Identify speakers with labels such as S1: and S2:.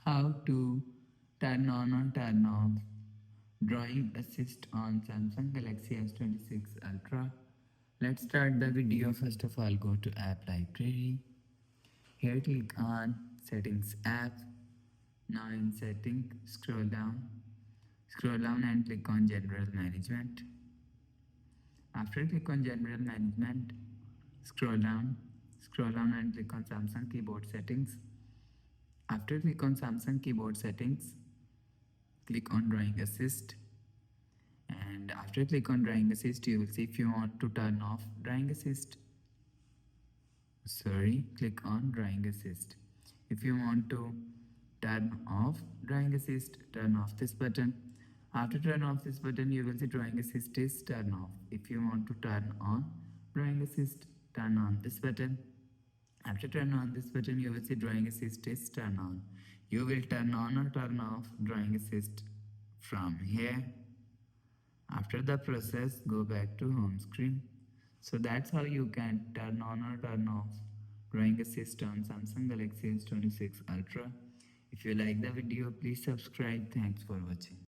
S1: How to turn on or turn off drawing assist on Samsung Galaxy S26 Ultra. Let's start the video. First of all, go to app library. Here click on settings app. Now in setting, scroll down and click on general management. After click on general management, scroll down and click on Samsung keyboard settings. After click on Samsung keyboard settings, click on drawing assist, and after click on drawing assist you will see if you want to turn off drawing assist, click on drawing assist. If you want to turn off drawing assist, turn off this button. After turn off this button you will see drawing assist is turn off. If you want to turn on drawing assist, turn on this button. After turn on this button you will see drawing assist is turn on. You will turn on or turn off drawing assist from here. After the process, go back to home screen. So that's how you can turn on or turn off drawing assist on Samsung Galaxy S26 Ultra. If you like the video, please subscribe. Thanks for watching.